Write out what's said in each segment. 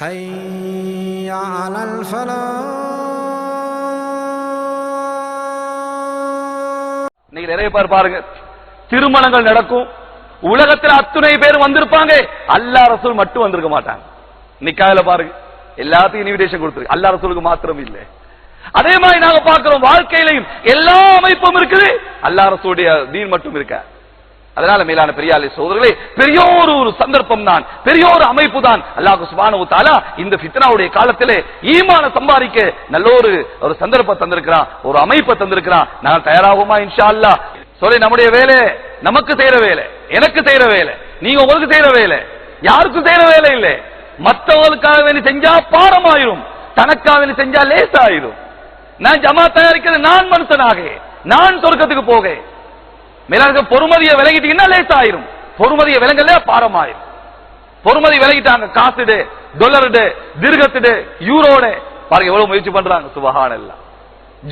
حي على الفلاح. நீங்க நிறைய பேர் பாருங்க, திருமணங்கள் நடக்கும், உலகத்தில் அத்துணை பேர் வந்திருப்பாங்க, அல்லாஹ் ரசூல் மட்டும் வந்திருக்க மாட்டாங்க. நிக்காயில பாருங்க, எல்லாத்துக்கும் இன்விடேஷன் கொடுத்துருக்கு, அல்லாஹ் ரசூலுக்கு மாத்திரம் இல்லை. அதே மாதிரி நாங்க பார்க்கிறோம், வாழ்க்கையிலையும் எல்லா அமைப்பும் இருக்குது, அல்லாஹ் ரசூலுடைய தீன் மட்டும் இருக்க. அதனால மேலான பெரியாலே சோதரர்களே, பெரிய ஒரு சந்தர்ப்பம் தான், பெரிய ஒரு அமைப்பு தான் அல்லாஹ் சுப்ஹானஹு வ தஆலா இந்த ஃபித்னாவுடைய காலத்திலே ஈமான சம்பாதிக்க நல்ல ஒரு சந்தர்ப்பம் தந்திருக்கிறான், ஒரு அமைப்பை தந்திருக்கிறான். நான் தயாராகுமா இன்ஷா அல்லாஹ்? சொல்லி நம்முடைய வேலை, நமக்கு செய்யற வேலை, எனக்கு செய்யற வேலை, நீங்க உங்களுக்கு செய்யற வேலை, யாருக்கும் செய்யற வேலை இல்லை. மற்றவர்களுக்காக வேண்டி செஞ்சா பாரமாயிரும், தனக்காக வேண்டி செஞ்சா லேசாயிரும். நான் ஜமாத் தயாரிக்கிறது நான் மனுஷனாக, நான் சொர்க்கத்துக்கு போக. மேலாக பொறுமதியை விலகிட்டீங்கன்னா லேசாயிரும், பொறுமதியை விலங்கல பாரமாயிரும். பொறுமதி விலகிட்டாங்க, காசுடு, டாலருடு, திர்கத்துடு, யூரோடு பாருங்க எவ்வளவு முயற்சி பண்றாங்க. சுபஹானல்லாஹ்.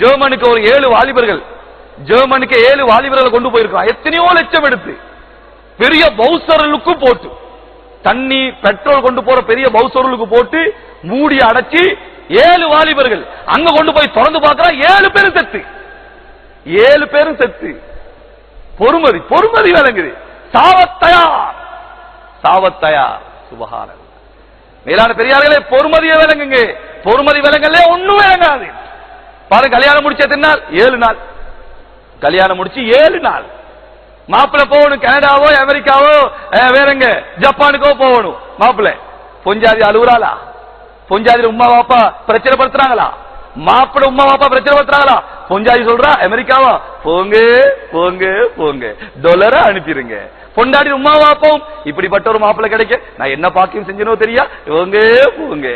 ஜெர்மனுக்கு ஒரு 7 வாலிபர்கள், ஜெர்மனுக்கு 7 வாலிபர்களை கொண்டு போயிருக்காங்க, எத்தனையோ லட்சம் எடுத்து பெரிய பவுசர்களுக்கு போட்டு, தண்ணி பெட்ரோல் கொண்டு போற பெரிய பவுசர்களுக்கு போட்டு மூடி அடைச்சி 7 வாலிபர்கள் அங்க கொண்டு போய் திறந்து பார்க்கிறா, 7 பேரும் செத்து, 7 பேரும் செத்து. பொறுமதி, பொறுமதி விளங்குது, சாவத்தயார், சாவத்தயார். சுபஹானல்லாஹ். மேலான பெரியார்களே, பொறுமதியை விளங்குங்க, பொறுமதி விளங்கல ஒண்ணும் விளங்காது. பாருங்க, கல்யாணம் முடிச்ச எத்தனை நாள்? 7 நாள். கல்யாணம் முடிச்சு 7 நாள். மாப்பிள்ள போகணும், கனடாவோ அமெரிக்காவோ வேறங்க ஜப்பானுக்கோ போகணும். மாப்பிள்ள பொஞ்சாதி அழுகுறாளா? பொஞ்சாதி உமா பாப்பா பிரச்சனை படுத்துறாங்களா? மாப்பிள்ள உமா பாப்பா பிரச்சனை படுத்துறாங்களா? பொஞ்சாதி சொல்றா அமெரிக்காவா, போங்க போங்க போங்க, டாலரை அனுப்பிடுங்க. பொண்டாடி உமா பாப்போம், இப்படிப்பட்ட ஒரு மாப்பிள்ள கிடைக்க நான் என்ன பாக்கியம் செஞ்சனோ தெரியா, போங்க போங்க.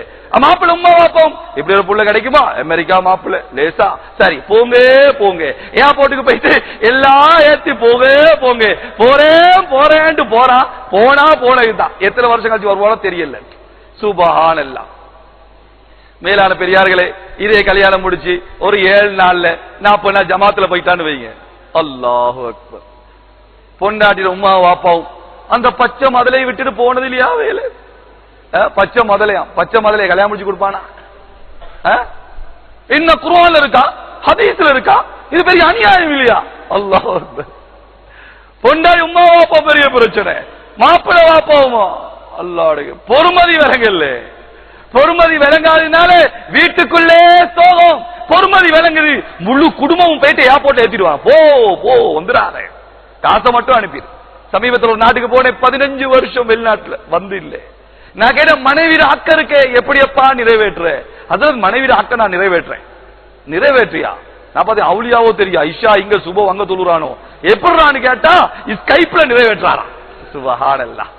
மாப்பிள்ள உமா பாப்போம், இப்படி ஒரு புள்ள கிடைக்குமா? அமெரிக்கா மாப்பிள்ள லேசா, சரி போங்க போங்க. ஏர்போர்ட்டுக்கு போயிட்டு எல்லாம் ஏத்தி போக போங்க, போறேன் போறேன்ட்டு போறா, போனா போனதுதான். எத்தனை வருஷம் கழிச்சு வருவானோ தெரியல. சுபஹானல்லாஹ். மேலான பெரியார்களே, இதே கல்யாணம் முடிச்சு ஒரு 7 நாள்ல 40 நாள் ஜமாத்துல போயிட்டான்னு வைங்க, அல்லாஹு அக்பர். பொண்டாட்டில உமா வாப்பாவும் அந்த பச்சை மதலை விட்டுட்டு போனது இல்லையா வேலை? பச்சை முதலையா, பச்சை முதலைய கல்யாணம் முடிச்சு கொடுப்பானா? என்ன குர்ஆன்ல இருக்கா, ஹதீஸ்ல இருக்கா? இது பெரிய அநியாயம் இல்லையா? அல்லாஹ் அக்பர். பொண்டாட்டி உமா வாப்பா பெரிய பிரச்சனை, மாப்பிள்ளை வாப்பாவுமா அல்லாஹ்வுடைய பொறுமதி விளங்கல்ல. பொறுமதி விளங்காதனால வீட்டுக்குள்ளே சோகம். பொறுமதி விளங்குது, முழு குடும்பமும் போயிட்டு ஏர்போர்ட்ல ஏத்திடுவாங்க, போ போ வந்துடாத, காசை மட்டும் அனுப்பிடு. சமீபத்தில் ஒரு நாட்டுக்கு போனேன், 15 வருஷம் வெளிநாட்டுல வந்து இல்ல. நான் கேட்ட, மனைவிட அக்க இருக்க எப்படியப்பா நிறைவேற்ற? அதாவது மனைவிட அக்க நான் நிறைவேற்றேன். நிறைவேற்றியா? நான் பார்த்தேன் அவுளியாவோ தெரியா, ஐஷா இங்க சுபோ அங்க தொழுறானோ, எப்படின்னு கேட்டா ஸ்கைப்ல நிறைவேற்றாரா. சுபஹானல்லாஹ்.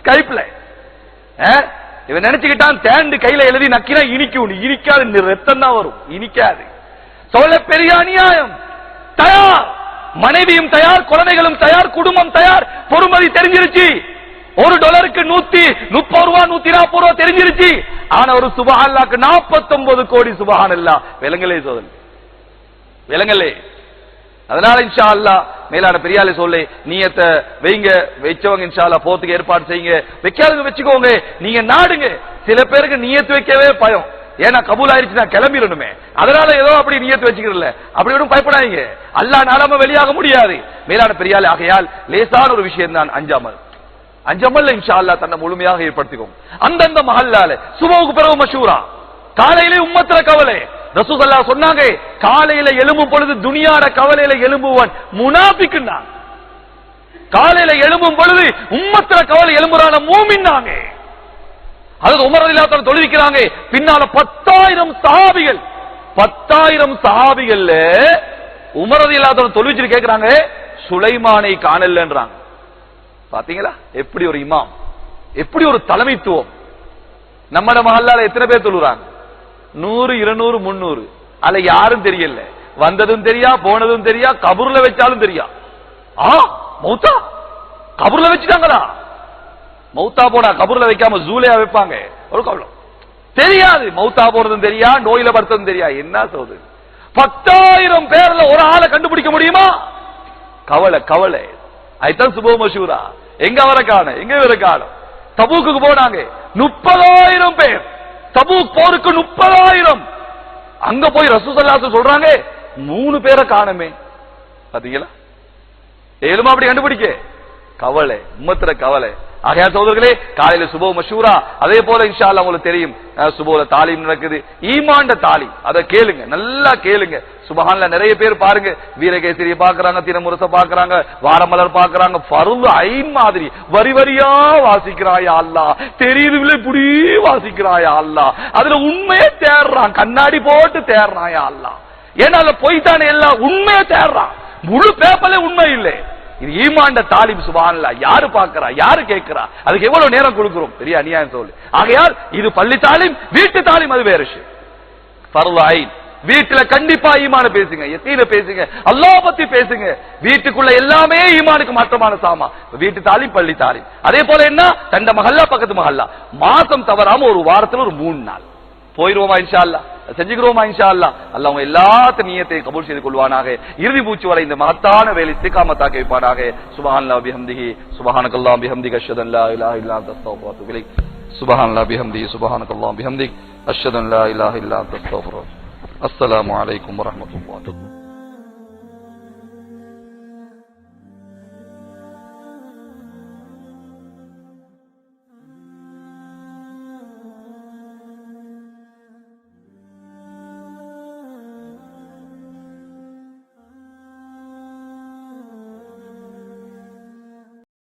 ஸ்கைப்ல இவன் நினைச்சுக்கிட்டான் தேண்டு கையில எழுதி நக்கினா இனிக்கும், இனிக்காது, ரத்தம் தான் வரும், இனிக்காது. சொல்ல பெரிய அநியாயம். தயார், மனைவியும் தயார், குழந்தைகளும் தயார், குடும்பம் தயார். பொறுமதி தெரிஞ்சிருச்சு, $1 130 ரூபா 140 ரூபா தெரிஞ்சிருச்சு. ஆனா ஒரு சுபஹானல்லாஹ்க்கு 49 கோடி சுபஹானல்லாஹ் விலங்கலே சோதனை, விலங்கலே. அதனால இன்ஷா அல்லாஹ் மேலான பெரியாலே சொல்லி நியத்தை வைங்க, வச்சவங்க இன்ஷா அல்லாஹ் போறதுக்கு ஏற்பாடு செய்யுங்க, வைக்காதவங்க வச்சுக்கோங்க, நீங்க நாடுங்க. சில பேருக்கு நியத்து வைக்கவே பயம், ஏன்னா கபூல் ஆயிருச்சு நான் கிளம்பிடணுமே, அதனால ஏதோ அப்படி நியத்து வச்சுக்கிறல, அப்படி ஒன்றும் பயப்படாதீங்க, அல்லாஹ் நாடாம வெளியாக முடியாது. மேலான பெரியாலே, ஆகையால் லேசான ஒரு விஷயம் தான் அஞ்சாமல். அஞ்சமல்ல இன்ஷா அல்லாஹ் தன்னை முழுமையாக ஏற்படுத்திக்கும். அந்தந்த மஹல்லால சுபஹுக்கு பிறகு மஷூரா, காலையிலே உம்மத்துல கவலை. ரசூல் ஸல்லல்லாஹு சொன்னாங்க, காலையில எழும்பும் பொழுது துனியாட கவலையில எழும்புவன் முனாஃபிக்குன்னா, காலையில எழும்பும் பொழுது உம்மத்துல கவலை எழும்புறான மூமின்னாங்க. அது உமர் ரலியல்லாஹு அன்ஹு தொழுவிக்கிறாங்க, பின்னால 10,000 சஹாபிகள், 10,000 சஹாபிகள்ல உமர் ரலியல்லாஹு அன்ஹு தொழுவிச்சு கேக்குறாங்க, சுலைமானை காணலன்றாங்க. பாத்தீங்களா எப்படி ஒரு இமாம், எப்படி ஒரு தலைமைத்துவம். நம்ம மஹல்லால எத்தனை பேர் தொழுறாங்க? 100 200 300, அல்ல யாரும் தெரியல, வந்ததும் தெரியா, போனதும் தெரியா, கபூர்ல வச்சாலும் தெரியா. மௌத்தா கபூர்ல வச்சுட்டாங்களா? மௌத்தா போனா கபூர்ல வைக்காம ஜூலையா வைப்பாங்க, ஒரு கவலை தெரியாது. மௌத்தா போனதும் தெரியா, நோயில படுத்ததும் தெரியா. என்ன சொல்றது? 10,000 பேர்ல ஒரு ஆளை கண்டுபிடிக்க முடியுமா? கவலை கவலை. அதுதான் சுபோ மஷூரா. எங்க வர காண, எங்க வர காணும். தபூக்கு போனாங்க, 30,000 பேர். தபூக் போருக்கு 30,000. அங்க போய் ரசூல் ஸல்லல்லாஹு அலைஹி வஸல்லம் சொல்றாங்க 3 பேரை காணமே. பாத்தீங்களா? ஏழுமா அப்படி கண்டுபிடிக்க கவலை, உம்மத்திர கவலை. ஆகையா சகோதரர்களே, காலையில சுபோ மஷூரா, அதே போல இன்ஷா அல்லாஹ் உங்களுக்கு தெரியும் சுபோல தாலீம் நடக்குது, ஈமான்ட தாலீம். அதை கேளுங்க, நல்லா கேளுங்க. சுபஹானல்லாஹ், நிறைய பேர் பாருங்க வீரகேசரிய பாக்குறாங்க, தினமுரச பாக்குறாங்க, வாரமலர் பாக்குறாங்க, ஃபர்து ஐன் மாதிரி வரி வரியா வாசிக்கிறாயா அல்லாஹ், தெரியுதுல இப்படி வாசிக்கிறாயா அல்லாஹ், அதுல உண்மையை தேடுறான், கண்ணாடி போட்டு தேடுறாயா அல்லாஹ். ஏன்னா அதுல போய்த்தானே எல்லாம் உண்மையை தேடுறான், முழு பேப்பர்ல உண்மை இல்லை. இது ஈமான்ட தாலிம். சுப்ஹானல்லாஹ், யாரு பாக்குறா, யாரு கேட்கிறா, அதுக்கு எவ்வளவு நேரம் கொடுக்கிறோம், பெரிய அநியாயம் சொல்லு. ஆகையால் இது பள்ளி தாலிம், வீட்டு தாலிம் அது வேற விஷயம். ஃபர்து ஐன், வீட்டுல கண்டிப்பா ஈமான பேசுங்க, யகீன பேசுங்க, அல்லாஹ் பத்தி பேசுங்க. வீட்டுக்குள்ள எல்லாமே ஈமானுக்கு மாற்றமான சாமா. வீட்டு தாலிம், பள்ளி தாலிம். அதே போல என்ன, தண்ட மஹல்லா பக்கத்து மஹல்லா, மாசம் தவறாம ஒரு வாரத்துல ஒரு 3 நாள் போயிருவோமா இன்ஷா அல்லாஹ், செஞ்சுக்கிறோமா இன்ஷா அல்லாஹ். அல்லாஹ் அவங்க எல்லாத்த நியத்தை கபூல் செய்து கொள்வானாக. இறுதி மூச்சு வரை இந்த மகத்தான வேலை இஸ்திகாமத்தாக்க வைப்பானாக. சுப்ஹானல்லாஹ் பிஹம்திஹி சுப்ஹானக்கல்லாஹ் பிஹம்திக அஷ்ஹது அன் லா இலாஹா இல்லா அன்த அஸ்தக்ஃபிருக வ அத்தூபு இலைக். சுப்ஹானல்லாஹ் பிஹம்திஹி சுப்ஹானக்கல்லாஹ் பிஹம்திக அஷ்ஹது அன் லா இலாஹா இல்லா அன்த அஸ்தக்ஃபிருக. அஸ்ஸலாமு அலைக்கும் வரஹ்மத்துல்லாஹி.